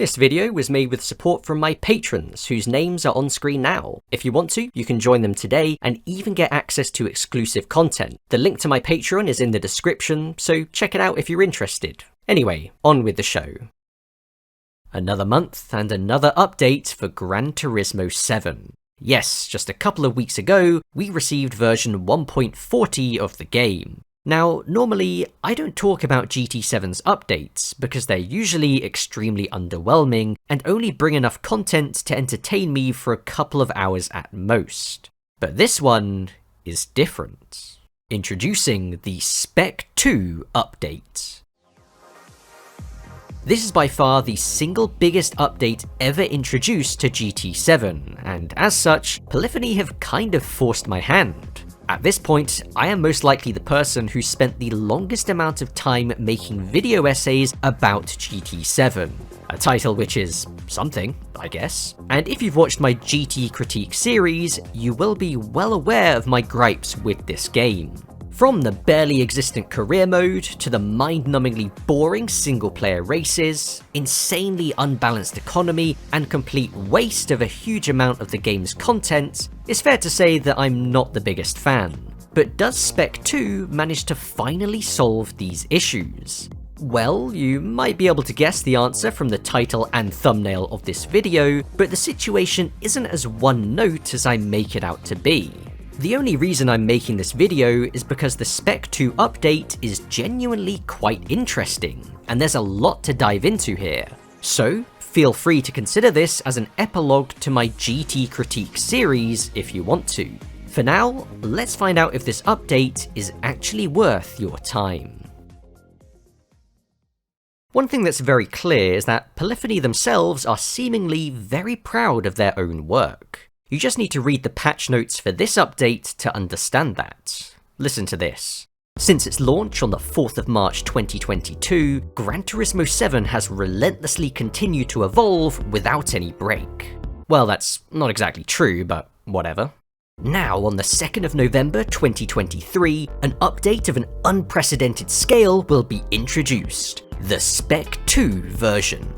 This video was made with support from my patrons, whose names are on screen now. If you want to, you can join them today and even get access to exclusive content. The link to my Patreon is in the description, so check it out if you're interested. Anyway, on with the show. Another month and another update for Gran Turismo 7. Yes, just a couple of weeks ago, we received version 1.40 of the game. Now, normally, I don't talk about GT7's updates, because they're usually extremely underwhelming and only bring enough content to entertain me for a couple of hours at most. But this one is different. Introducing the Spec 2 update. This is by far the single biggest update ever introduced to GT7, and as such, Polyphony have kind of forced my hand. At this point, I am most likely the person who spent the longest amount of time making video essays about GT7, a title which is something, I guess. And if you've watched my GT critique series, you will be well aware of my gripes with this game. From the barely existent career mode, to the mind-numbingly boring single-player races, insanely unbalanced economy, and complete waste of a huge amount of the game's content, it's fair to say that I'm not the biggest fan. But does Spec 2 manage to finally solve these issues? Well, you might be able to guess the answer from the title and thumbnail of this video, but the situation isn't as one note as I make it out to be. The only reason I'm making this video is because the Spec 2 update is genuinely quite interesting, and there's a lot to dive into here. So, feel free to consider this as an epilogue to my GT critique series if you want to. For now, let's find out if this update is actually worth your time. One thing that's very clear is that Polyphony themselves are seemingly very proud of their own work. You just need to read the patch notes for this update to understand that. Listen to this. Since its launch on the 4th of March 2022, Gran Turismo 7 has relentlessly continued to evolve without any break. Well, that's not exactly true, but whatever. Now, on the 2nd of November 2023, an update of an unprecedented scale will be introduced. The Spec 2 version.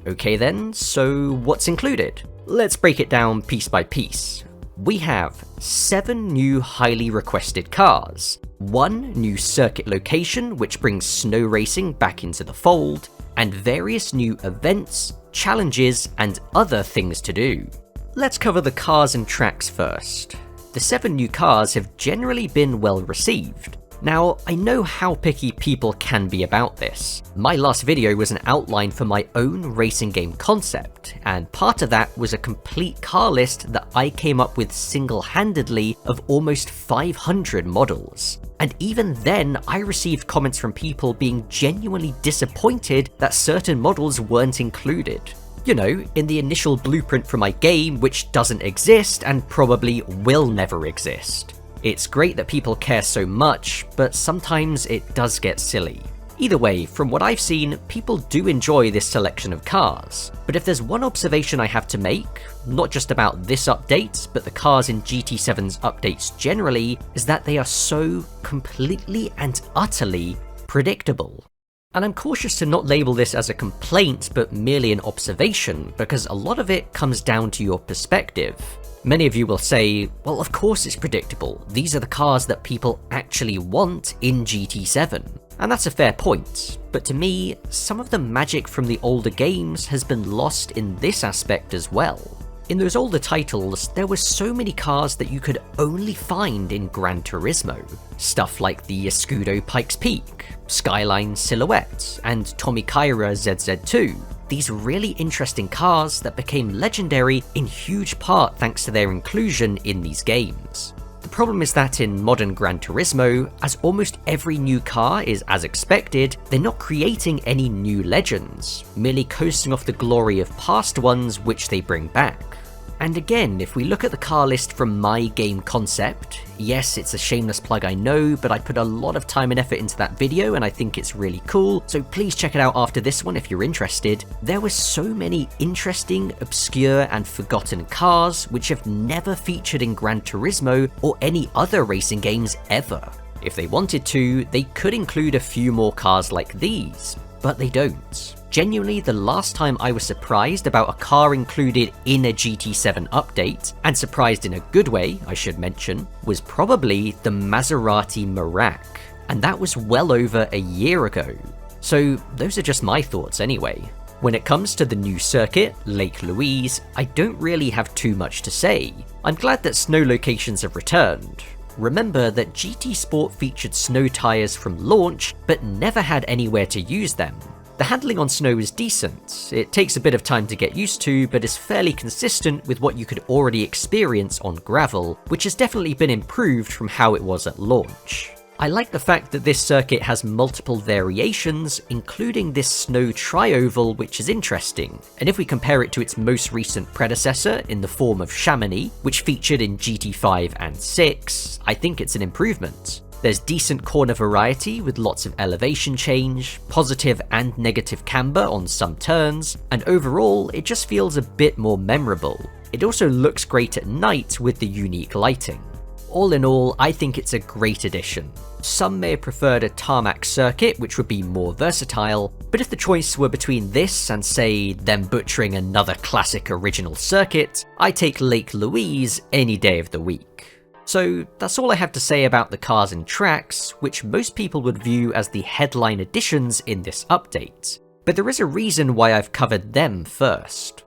Okay then, so what's included? Let's break it down piece by piece. We have 7 new highly requested cars, 1 new circuit location which brings snow racing back into the fold, and various new events, challenges, and other things to do. Let's cover the cars and tracks first. The 7 new cars have generally been well received. Now, I know how picky people can be about this. My last video was an outline for my own racing game concept, and part of that was a complete car list that I came up with single-handedly of almost 500 models. And even then, I received comments from people being genuinely disappointed that certain models weren't included. You know, in the initial blueprint for my game, which doesn't exist and probably will never exist. It's great that people care so much, but sometimes it does get silly. Either way, from what I've seen, people do enjoy this selection of cars. But if there's one observation I have to make, not just about this update, but the cars in GT7's updates generally, is that they are so completely and utterly predictable. And I'm cautious to not label this as a complaint, but merely an observation, because a lot of it comes down to your perspective. Many of you will say, well, of course it's predictable. These are the cars that people actually want in GT7. And that's a fair point. But to me, some of the magic from the older games has been lost in this aspect as well. In those older titles, there were so many cars that you could only find in Gran Turismo. Stuff like the Escudo Pikes Peak, Skyline Silhouette, and Tommy Kaira ZZ2. These really interesting cars that became legendary in huge part thanks to their inclusion in these games. The problem is that in modern Gran Turismo, as almost every new car is as expected, they're not creating any new legends, merely coasting off the glory of past ones which they bring back. And again, if we look at the car list from my game concept, yes, it's a shameless plug I know, but I put a lot of time and effort into that video and I think it's really cool, so please check it out after this one if you're interested. There were so many interesting, obscure, and forgotten cars which have never featured in Gran Turismo or any other racing games ever. If they wanted to, they could include a few more cars like these, but they don't. Genuinely, the last time I was surprised about a car included in a GT7 update, and surprised in a good way, I should mention, was probably the Maserati Merak, and that was well over a year ago. So those are just my thoughts anyway. When it comes to the new circuit, Lake Louise, I don't really have too much to say. I'm glad that snow locations have returned. Remember that GT Sport featured snow tyres from launch, but never had anywhere to use them. The handling on snow is decent. It takes a bit of time to get used to, but is fairly consistent with what you could already experience on gravel, which has definitely been improved from how it was at launch. I like the fact that this circuit has multiple variations, including this snow tri-oval, which is interesting, and if we compare it to its most recent predecessor in the form of Chamonix, which featured in GT5 and 6, I think it's an improvement. There's decent corner variety with lots of elevation change, positive and negative camber on some turns, and overall it just feels a bit more memorable. It also looks great at night with the unique lighting. All in all, I think it's a great addition. Some may have preferred a tarmac circuit, which would be more versatile, but if the choice were between this and, say, them butchering another classic original circuit, I take Lake Louise any day of the week. So that's all I have to say about the cars and tracks, which most people would view as the headline additions in this update. But there is a reason why I've covered them first.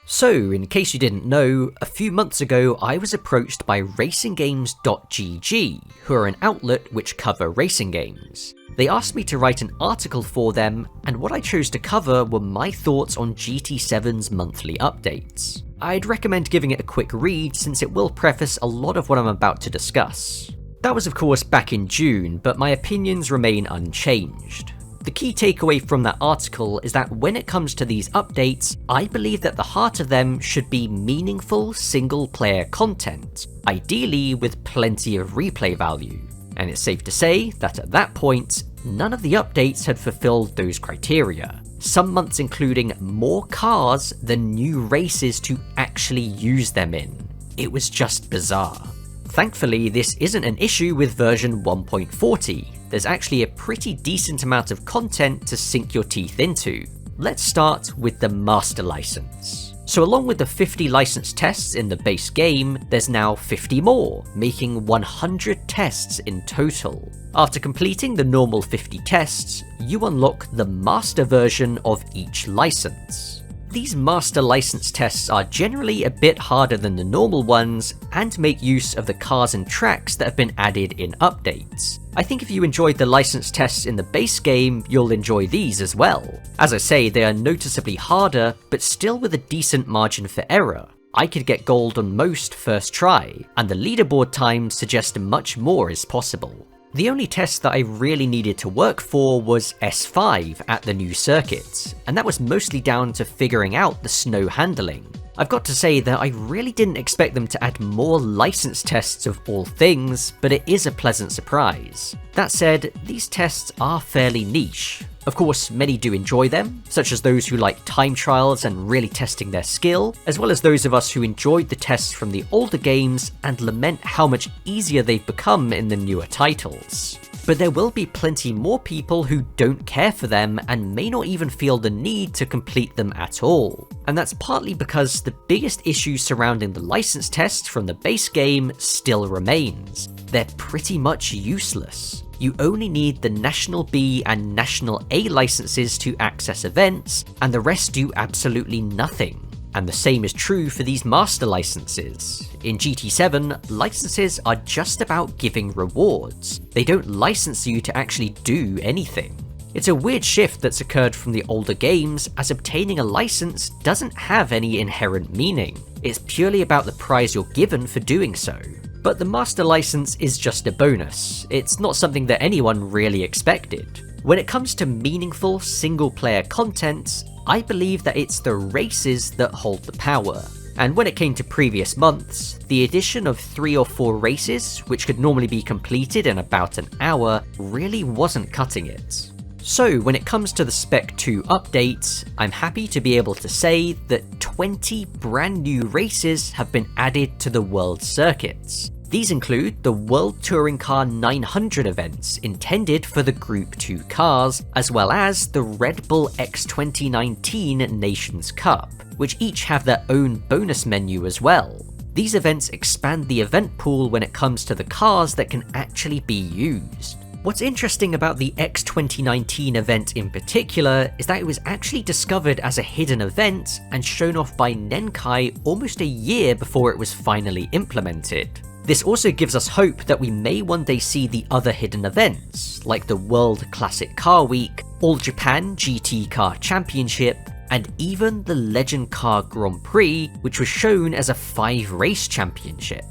So, in case you didn't know, a few months ago I was approached by RacingGames.gg, who are an outlet which cover racing games. They asked me to write an article for them, and what I chose to cover were my thoughts on GT7's monthly updates. I'd recommend giving it a quick read since it will preface a lot of what I'm about to discuss. That was of course back in June, but my opinions remain unchanged. The key takeaway from that article is that when it comes to these updates, I believe that the heart of them should be meaningful single-player content, ideally with plenty of replay value. And it's safe to say that at that point, none of the updates had fulfilled those criteria. Some months including more cars than new races to actually use them in. It was just bizarre. Thankfully, this isn't an issue with version 1.40. There's actually a pretty decent amount of content to sink your teeth into. Let's start with the Master License. So along with the 50 license tests in the base game, there's now 50 more, making 100 tests in total. After completing the normal 50 tests, you unlock the Master version of each license. These Master License tests are generally a bit harder than the normal ones, and make use of the cars and tracks that have been added in updates. I think if you enjoyed the license tests in the base game, you'll enjoy these as well. As I say, they are noticeably harder, but still with a decent margin for error. I could get gold on most first try, and the leaderboard times suggest much more is possible. The only test that I really needed to work for was S5 at the new circuit, and that was mostly down to figuring out the snow handling. I've got to say that I really didn't expect them to add more license tests of all things, but it is a pleasant surprise. That said, these tests are fairly niche. Of course, many do enjoy them, such as those who like time trials and really testing their skill, as well as those of us who enjoyed the tests from the older games and lament how much easier they've become in the newer titles. But there will be plenty more people who don't care for them and may not even feel the need to complete them at all. And that's partly because the biggest issue surrounding the license tests from the base game still remains. They're pretty much useless. You only need the National B and National A licenses to access events, and the rest do absolutely nothing. And the same is true for these Master licenses. In GT7, licenses are just about giving rewards. They don't license you to actually do anything. It's a weird shift that's occurred from the older games, as obtaining a license doesn't have any inherent meaning. It's purely about the prize you're given for doing so. But the Master License is just a bonus. It's not something that anyone really expected. When it comes to meaningful single-player content, I believe that it's the races that hold the power. And when it came to previous months, the addition of 3 or 4 races, which could normally be completed in about an hour, really wasn't cutting it. So when it comes to the Spec 2 update, I'm happy to be able to say that 20 brand new races have been added to the world circuits. These include the World Touring Car 900 events intended for the Group 2 cars, as well as the Red Bull X 2019 Nations Cup, which each have their own bonus menu as well. These events expand the event pool when it comes to the cars that can actually be used. What's interesting about the X 2019 event in particular is that it was actually discovered as a hidden event and shown off by Nenkai almost a year before it was finally implemented. This also gives us hope that we may one day see the other hidden events, like the World Classic Car Week, All Japan GT Car Championship, and even the Legend Car Grand Prix, which was shown as a 5-race championship.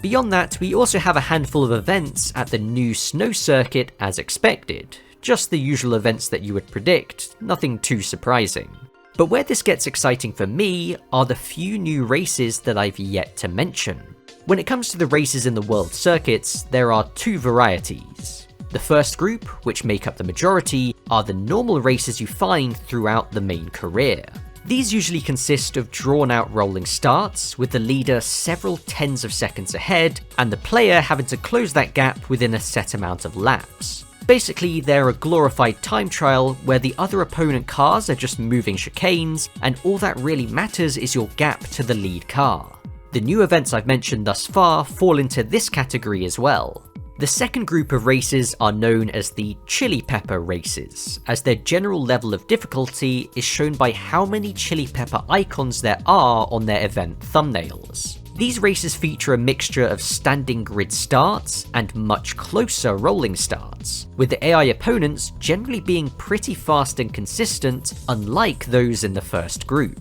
Beyond that, we also have a handful of events at the new snow circuit as expected, just the usual events that you would predict, nothing too surprising. But where this gets exciting for me are the few new races that I've yet to mention. When it comes to the races in the world circuits, there are 2 varieties. The first group, which make up the majority, are the normal races you find throughout the main career. These usually consist of drawn-out rolling starts, with the leader several tens of seconds ahead, and the player having to close that gap within a set amount of laps. Basically, they're a glorified time trial where the other opponent cars are just moving chicanes, and all that really matters is your gap to the lead car. The new events I've mentioned thus far fall into this category as well. The second group of races are known as the Chili Pepper races, as their general level of difficulty is shown by how many chili pepper icons there are on their event thumbnails. These races feature a mixture of standing grid starts and much closer rolling starts, with the AI opponents generally being pretty fast and consistent, unlike those in the first group.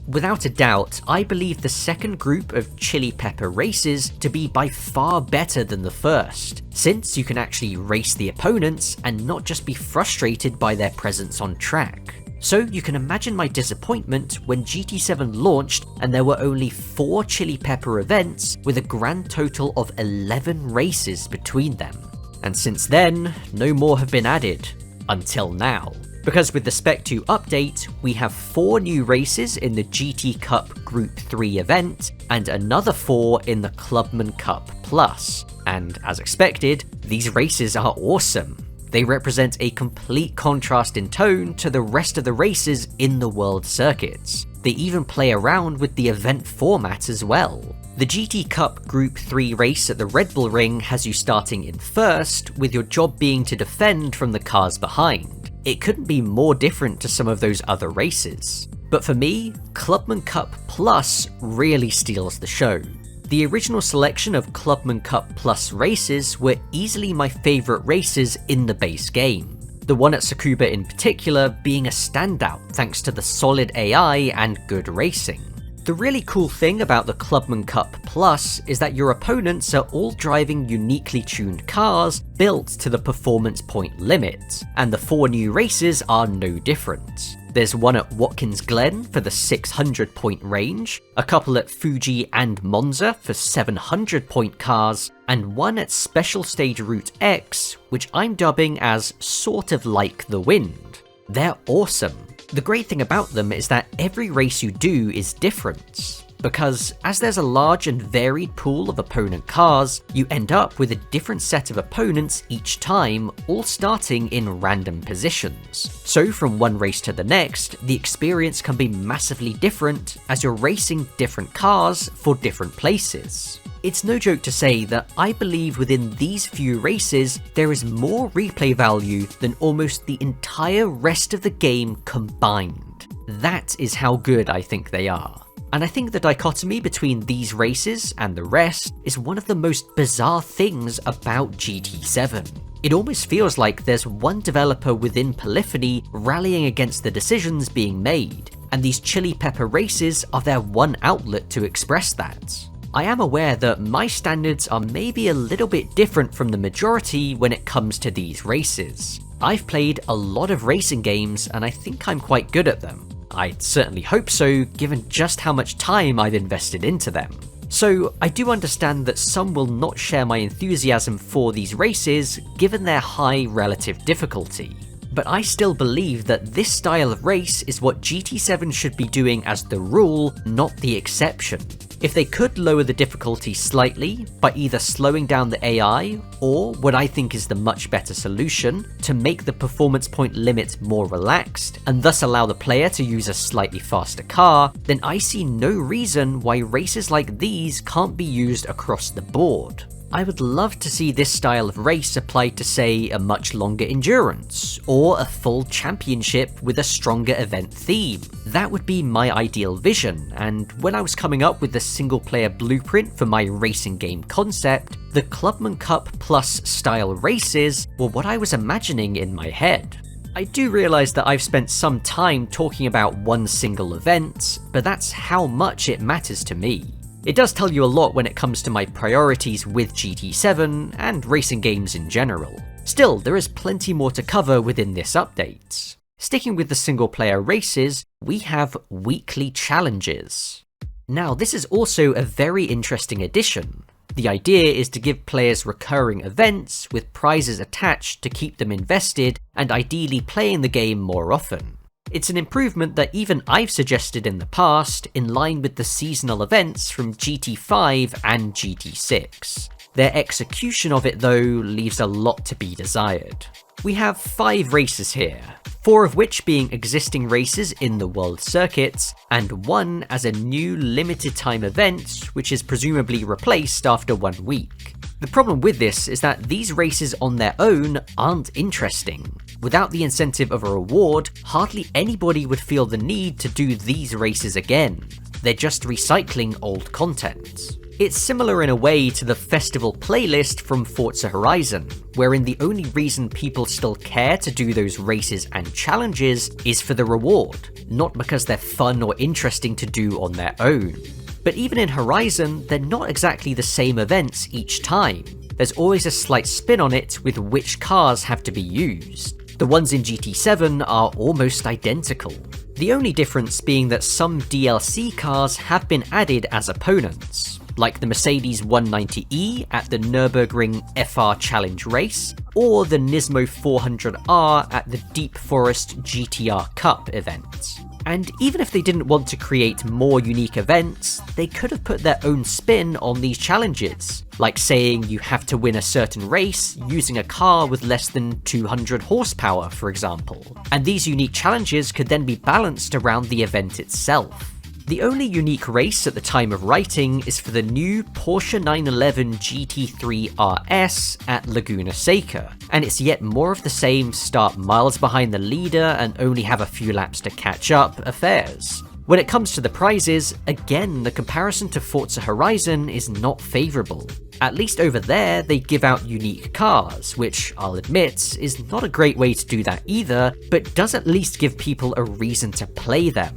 Without a doubt, I believe the second group of Chili Pepper races to be by far better than the first, since you can actually race the opponents and not just be frustrated by their presence on track. So you can imagine my disappointment when GT7 launched and there were only 4 Chili Pepper events with a grand total of 11 races between them. And since then, no more have been added. Until now. Because with the Spec 2 update, we have 4 new races in the GT Cup Group 3 event, and another 4 in the Clubman Cup Plus. And as expected, these races are awesome. They represent a complete contrast in tone to the rest of the races in the world circuits. They even play around with the event format as well. The GT Cup Group 3 race at the Red Bull Ring has you starting in first, with your job being to defend from the cars behind. It couldn't be more different to some of those other races. But for me, Clubman Cup Plus really steals the show. The original selection of Clubman Cup Plus races were easily my favourite races in the base game. The one at Tsukuba in particular being a standout thanks to the solid AI and good racing. The really cool thing about the Clubman Cup Plus is that your opponents are all driving uniquely tuned cars built to the performance point limit, and the 4 new races are no different. There's one at Watkins Glen for the 600 point range, a couple at Fuji and Monza for 700 point cars, and one at Special Stage Route X, which I'm dubbing as sort of like the wind. They're awesome. The great thing about them is that every race you do is different, because as there's a large and varied pool of opponent cars, you end up with a different set of opponents each time, all starting in random positions. So from one race to the next, the experience can be massively different as you're racing different cars for different places. It's no joke to say that I believe within these few races, there is more replay value than almost the entire rest of the game combined. That is how good I think they are. And I think the dichotomy between these races and the rest is one of the most bizarre things about GT7. It almost feels like there's one developer within Polyphony rallying against the decisions being made, and these Chili Pepper races are their one outlet to express that. I am aware that my standards are maybe a little bit different from the majority when it comes to these races. I've played a lot of racing games and I think I'm quite good at them. I certainly hope so, given just how much time I've invested into them. So I do understand that some will not share my enthusiasm for these races given their high relative difficulty. But I still believe that this style of race is what GT7 should be doing as the rule, not the exception. If they could lower the difficulty slightly by either slowing down the AI, or what I think is the much better solution, to make the performance point limit more relaxed, and thus allow the player to use a slightly faster car, then I see no reason why races like these can't be used across the board. I would love to see this style of race applied to, say, a much longer endurance, or a full championship with a stronger event theme. That would be my ideal vision, and when I was coming up with the single player blueprint for my racing game concept, the Clubman Cup Plus style races were what I was imagining in my head. I do realise that I've spent some time talking about one single event, but that's how much it matters to me. It does tell you a lot when it comes to my priorities with GT7 and racing games in general. Still, there is plenty more to cover within this update. Sticking with the single player races, we have weekly challenges. Now, this is also a very interesting addition. The idea is to give players recurring events with prizes attached to keep them invested and ideally playing the game more often. It's an improvement that even I've suggested in the past, in line with the seasonal events from GT5 and GT6. Their execution of it though leaves a lot to be desired. We have 5 races here, 4 of which being existing races in the world circuits, and 1 as a new limited time event which is presumably replaced after 1 week. The problem with this is that these races on their own aren't interesting. Without the incentive of a reward, hardly anybody would feel the need to do these races again. They're just recycling old content. It's similar in a way to the festival playlist from Forza Horizon, wherein the only reason people still care to do those races and challenges is for the reward, not because they're fun or interesting to do on their own. But even in Horizon, they're not exactly the same events each time. There's always a slight spin on it with which cars have to be used. The ones in GT7 are almost identical. The only difference being that some DLC cars have been added as opponents, like the Mercedes 190E at the Nürburgring FR Challenge race, or the Nismo 400R at the Deep Forest GTR Cup event. And even if they didn't want to create more unique events, they could have put their own spin on these challenges, like saying you have to win a certain race using a car with less than 200 horsepower, for example. And these unique challenges could then be balanced around the event itself. The only unique race at the time of writing is for the new Porsche 911 GT3 RS at Laguna Seca, and it's yet more of the same start miles behind the leader and only have a few laps to catch up affairs. When it comes to the prizes, again the comparison to Forza Horizon is not favourable. At least over there they give out unique cars, which I'll admit is not a great way to do that either, but does at least give people a reason to play them.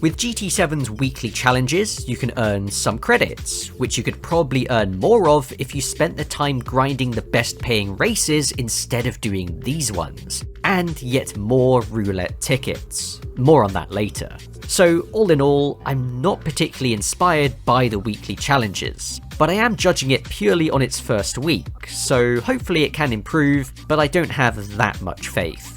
With GT7's weekly challenges, you can earn some credits, which you could probably earn more of if you spent the time grinding the best paying races instead of doing these ones, and yet more roulette tickets. More on that later. So all in all, I'm not particularly inspired by the weekly challenges, but I am judging it purely on its first week, so hopefully it can improve, but I don't have that much faith.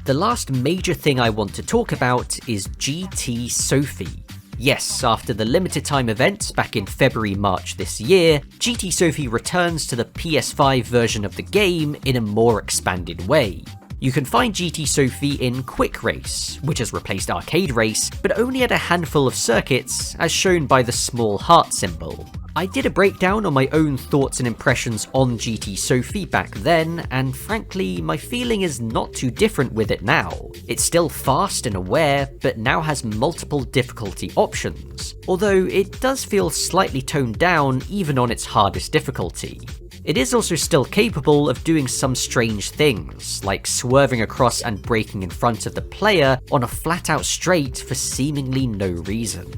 The last major thing I want to talk about is GT Sophy. Yes, after the limited time event back in February-March this year, GT Sophy returns to the PS5 version of the game in a more expanded way. You can find GT Sophy in Quick Race, which has replaced Arcade Race, but only at a handful of circuits, as shown by the small heart symbol. I did a breakdown on my own thoughts and impressions on GT Sophy back then, and frankly, my feeling is not too different with it now. It's still fast and aware, but now has multiple difficulty options, although it does feel slightly toned down even on its hardest difficulty. It is also still capable of doing some strange things, like swerving across and braking in front of the player on a flat-out straight for seemingly no reason.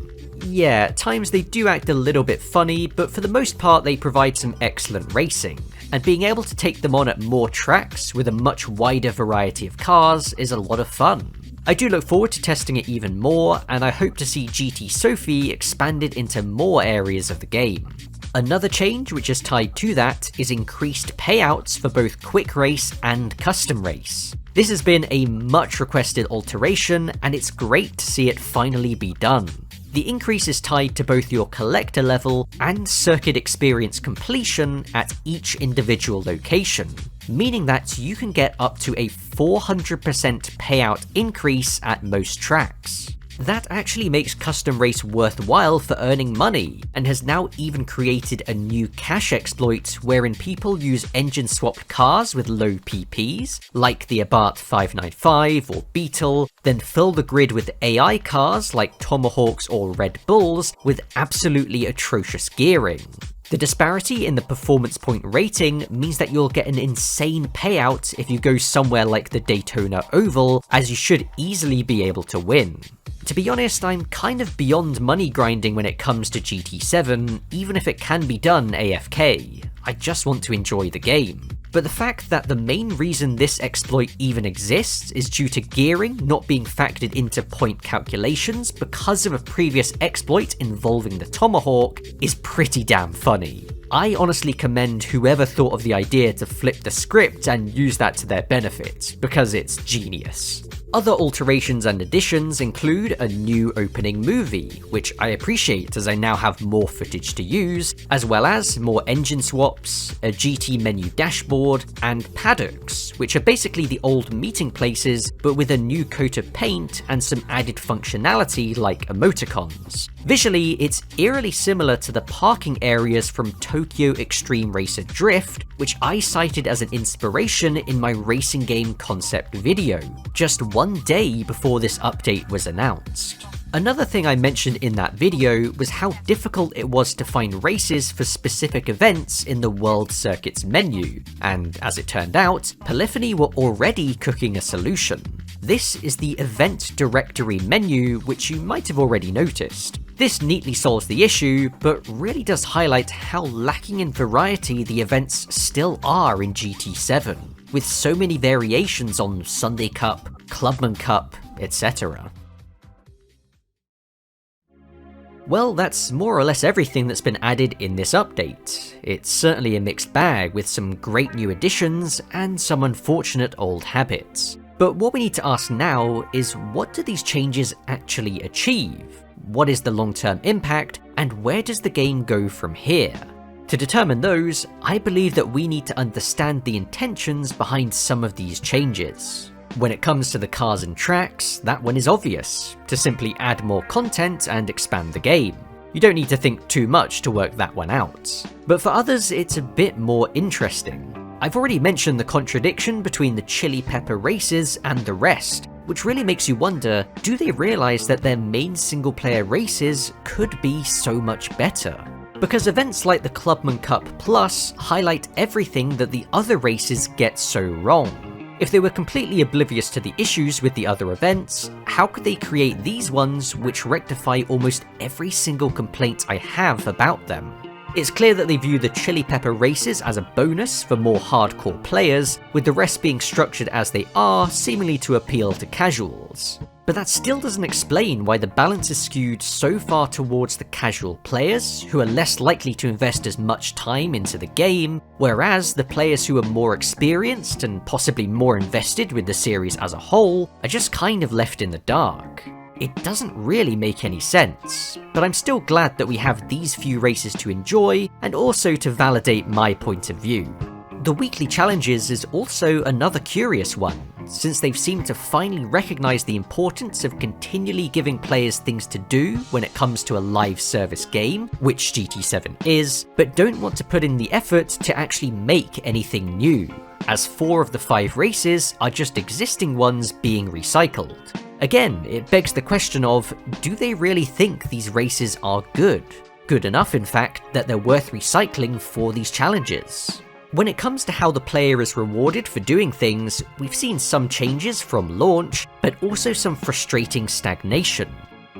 Yeah, at times they do act a little bit funny, but for the most part they provide some excellent racing, and being able to take them on at more tracks with a much wider variety of cars is a lot of fun. I do look forward to testing it even more, and I hope to see GT Sophy expanded into more areas of the game. Another change which is tied to that is increased payouts for both Quick Race and Custom Race. This has been a much requested alteration, and it's great to see it finally be done. The increase is tied to both your collector level and circuit experience completion at each individual location, meaning that you can get up to a 400% payout increase at most tracks. That actually makes Custom Race worthwhile for earning money, and has now even created a new cache exploit wherein people use engine swapped cars with low PPs, like the Abarth 595 or Beetle, then fill the grid with AI cars like Tomahawks or Red Bulls with absolutely atrocious gearing. The disparity in the performance point rating means that you'll get an insane payout if you go somewhere like the Daytona Oval, as you should easily be able to win. To be honest, I'm kind of beyond money grinding when it comes to GT7, even if it can be done AFK. I just want to enjoy the game. But the fact that the main reason this exploit even exists is due to gearing not being factored into point calculations because of a previous exploit involving the Tomahawk is pretty damn funny. I honestly commend whoever thought of the idea to flip the script and use that to their benefit, because it's genius. Other alterations and additions include a new opening movie, which I appreciate as I now have more footage to use, as well as more engine swaps, a GT menu dashboard, and paddocks, which are basically the old meeting places but with a new coat of paint and some added functionality like emoticons. Visually, it's eerily similar to the parking areas from Tokyo Extreme Racer Drift, which I cited as an inspiration in my racing game concept video, just one day before this update was announced. Another thing I mentioned in that video was how difficult it was to find races for specific events in the World Circuits menu, and as it turned out, Polyphony were already cooking a solution. This is the Event Directory menu, which you might have already noticed. This neatly solves the issue, but really does highlight how lacking in variety the events still are in GT7, with so many variations on Sunday Cup, Clubman Cup, etc. Well, that's more or less everything that's been added in this update. It's certainly a mixed bag with some great new additions and some unfortunate old habits. But what we need to ask now is, what do these changes actually achieve? What is the long-term impact, and where does the game go from here? To determine those, I believe that we need to understand the intentions behind some of these changes. When it comes to the cars and tracks, that one is obvious, to simply add more content and expand the game. You don't need to think too much to work that one out. But for others, it's a bit more interesting. I've already mentioned the contradiction between the Chili Pepper races and the rest, which really makes you wonder, do they realise that their main single player races could be so much better? Because events like the Clubman Cup Plus highlight everything that the other races get so wrong. If they were completely oblivious to the issues with the other events, how could they create these ones which rectify almost every single complaint I have about them? It's clear that they view the Chili Pepper races as a bonus for more hardcore players, with the rest being structured as they are, seemingly to appeal to casuals. But that still doesn't explain why the balance is skewed so far towards the casual players, who are less likely to invest as much time into the game, whereas the players who are more experienced and possibly more invested with the series as a whole are just kind of left in the dark. It doesn't really make any sense, but I'm still glad that we have these few races to enjoy, and also to validate my point of view. The weekly challenges is also another curious one, since they've seemed to finally recognise the importance of continually giving players things to do when it comes to a live service game, which GT7 is, but don't want to put in the effort to actually make anything new, as 4 of the 5 races are just existing ones being recycled. Again, it begs the question of, do they really think these races are good? Good enough, in fact, that they're worth recycling for these challenges. When it comes to how the player is rewarded for doing things, we've seen some changes from launch, but also some frustrating stagnation.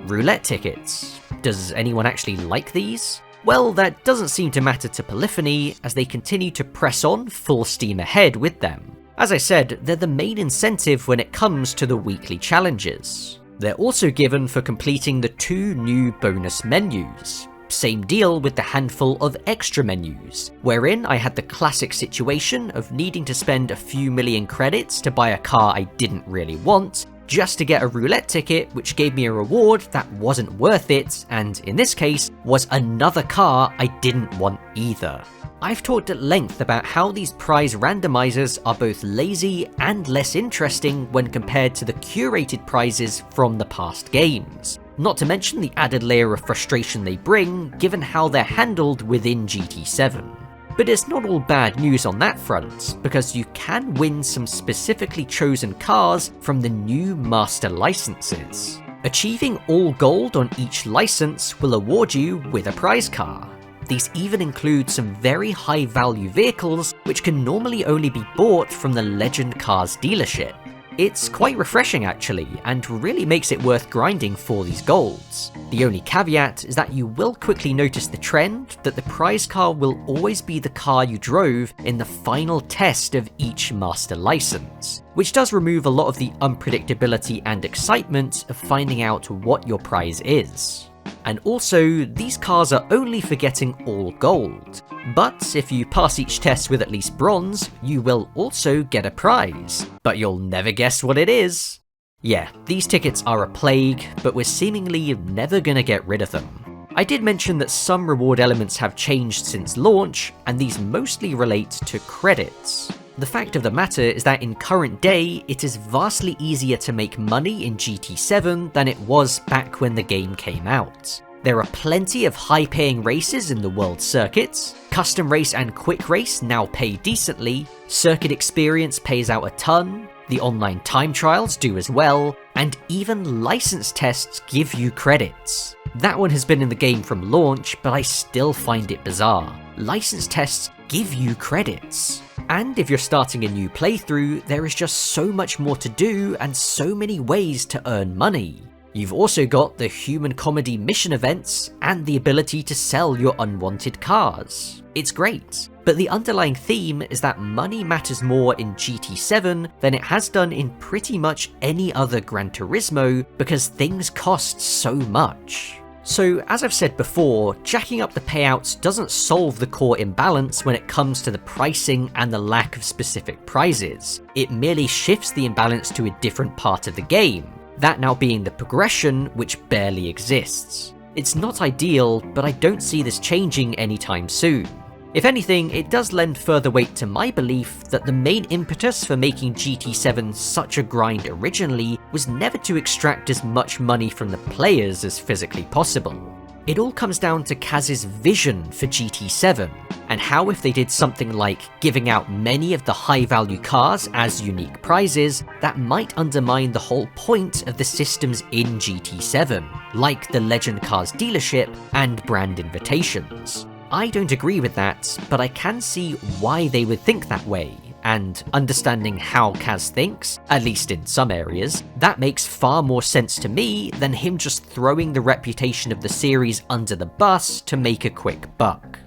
Roulette tickets. Does anyone actually like these? Well, that doesn't seem to matter to Polyphony, as they continue to press on full steam ahead with them. As I said, they're the main incentive when it comes to the weekly challenges. They're also given for completing the 2 new bonus menus. Same deal with the handful of extra menus, wherein I had the classic situation of needing to spend a few million credits to buy a car I didn't really want, just to get a roulette ticket which gave me a reward that wasn't worth it, and in this case, was another car I didn't want either. I've talked at length about how these prize randomizers are both lazy and less interesting when compared to the curated prizes from the past games. Not to mention the added layer of frustration they bring, given how they're handled within GT7. But it's not all bad news on that front, because you can win some specifically chosen cars from the new master licenses. Achieving all gold on each license will award you with a prize car. These even include some very high value vehicles which can normally only be bought from the Legend Cars dealership. It's quite refreshing actually, and really makes it worth grinding for these golds. The only caveat is that you will quickly notice the trend that the prize car will always be the car you drove in the final test of each master license, which does remove a lot of the unpredictability and excitement of finding out what your prize is. And also, these cars are only for getting all gold, but if you pass each test with at least bronze, you will also get a prize, but you'll never guess what it is. Yeah, these tickets are a plague, but we're seemingly never gonna get rid of them. I did mention that some reward elements have changed since launch, and these mostly relate to credits. The fact of the matter is that in current day, it is vastly easier to make money in GT7 than it was back when the game came out. There are plenty of high-paying races in the world circuits, custom race and quick race now pay decently, circuit experience pays out a ton, the online time trials do as well, and even license tests give you credits. That one has been in the game from launch, but I still find it bizarre. License tests give you credits. And if you're starting a new playthrough, there is just so much more to do and so many ways to earn money. You've also got the human comedy mission events and the ability to sell your unwanted cars. It's great, but the underlying theme is that money matters more in GT7 than it has done in pretty much any other Gran Turismo because things cost so much. So, as I've said before, jacking up the payouts doesn't solve the core imbalance when it comes to the pricing and the lack of specific prizes. It merely shifts the imbalance to a different part of the game, that now being the progression, which barely exists. It's not ideal, but I don't see this changing anytime soon. If anything, it does lend further weight to my belief that the main impetus for making GT7 such a grind originally was never to extract as much money from the players as physically possible. It all comes down to Kaz's vision for GT7, and how if they did something like giving out many of the high-value cars as unique prizes, that might undermine the whole point of the systems in GT7, like the Legend Cars dealership and brand invitations. I don't agree with that, but I can see why they would think that way, and understanding how Kaz thinks, at least in some areas, that makes far more sense to me than him just throwing the reputation of the series under the bus to make a quick buck.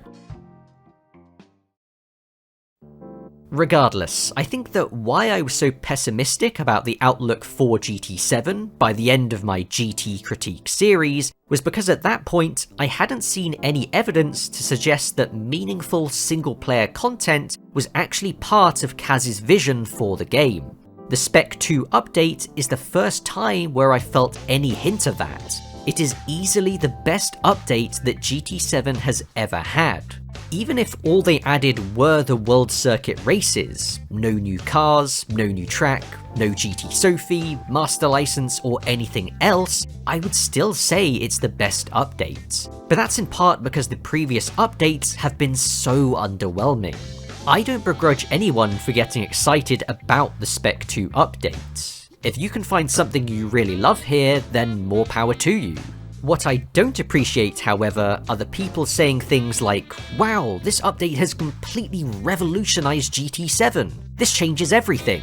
Regardless, I think that why I was so pessimistic about the outlook for GT7 by the end of my GT critique series was because at that point I hadn't seen any evidence to suggest that meaningful single-player content was actually part of Kaz's vision for the game. The Spec 2 update is the first time where I felt any hint of that. It is easily the best update that GT7 has ever had. Even if all they added were the world circuit races, no new cars, no new track, no GT Sophy, master license or anything else, I would still say it's the best update. But that's in part because the previous updates have been so underwhelming. I don't begrudge anyone for getting excited about the Spec 2 update. If you can find something you really love here, then more power to you. What I don't appreciate, however, are the people saying things like, wow, this update has completely revolutionized GT7, this changes everything.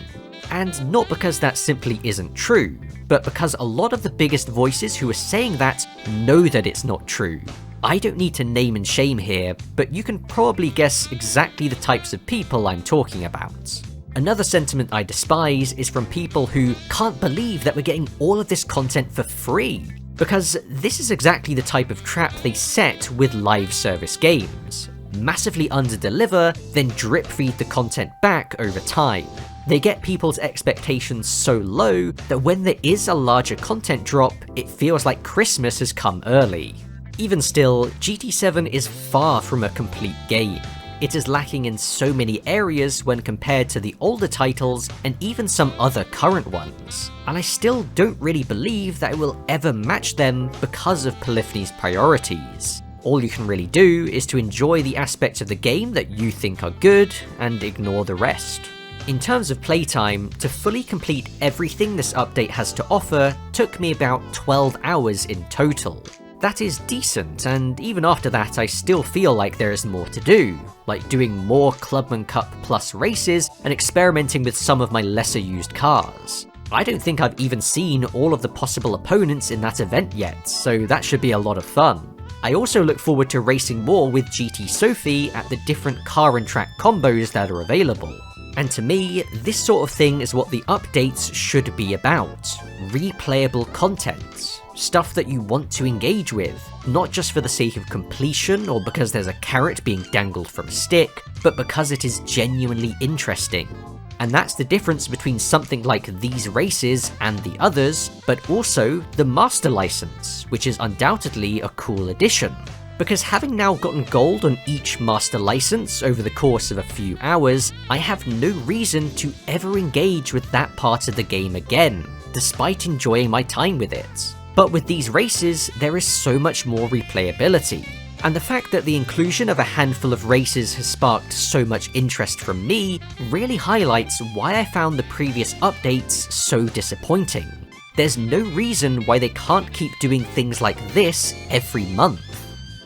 And not because that simply isn't true, but because a lot of the biggest voices who are saying that know that it's not true. I don't need to name and shame here, but you can probably guess exactly the types of people I'm talking about. Another sentiment I despise is from people who can't believe that we're getting all of this content for free, because this is exactly the type of trap they set with live service games. Massively underdeliver, then drip feed the content back over time. They get people's expectations so low that when there is a larger content drop, it feels like Christmas has come early. Even still, GT7 is far from a complete game. It is lacking in so many areas when compared to the older titles and even some other current ones, and I still don't really believe that it will ever match them because of Polyphony's priorities. All you can really do is to enjoy the aspects of the game that you think are good and ignore the rest. In terms of playtime, to fully complete everything this update has to offer took me about 12 hours in total. That is decent, and even after that I still feel like there is more to do, like doing more Clubman Cup Plus races and experimenting with some of my lesser used cars. I don't think I've even seen all of the possible opponents in that event yet, so that should be a lot of fun. I also look forward to racing more with GT Sophy at the different car and track combos that are available. And to me, this sort of thing is what the updates should be about. Replayable content. Stuff that you want to engage with, not just for the sake of completion or because there's a carrot being dangled from a stick, but because it is genuinely interesting. And that's the difference between something like these races and the others, but also the Master License, which is undoubtedly a cool addition. Because having now gotten gold on each Master License over the course of a few hours, I have no reason to ever engage with that part of the game again, despite enjoying my time with it. But with these races, there is so much more replayability, and the fact that the inclusion of a handful of races has sparked so much interest from me really highlights why I found the previous updates so disappointing. There's no reason why they can't keep doing things like this every month.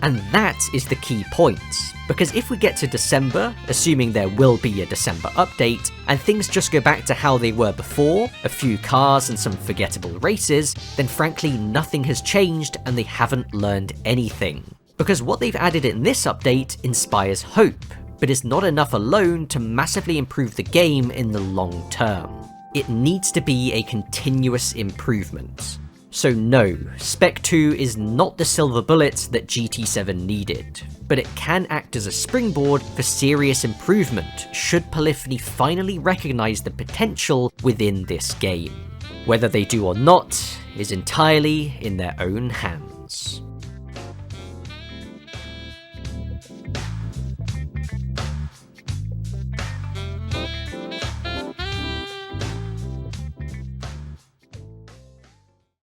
And that is the key point, because if we get to December, assuming there will be a December update, and things just go back to how they were before, a few cars and some forgettable races, then frankly nothing has changed and they haven't learned anything. Because what they've added in this update inspires hope, but is not enough alone to massively improve the game in the long term. It needs to be a continuous improvement. So no, Spec 2 is not the silver bullet that GT7 needed, but it can act as a springboard for serious improvement should Polyphony finally recognise the potential within this game. Whether they do or not is entirely in their own hands.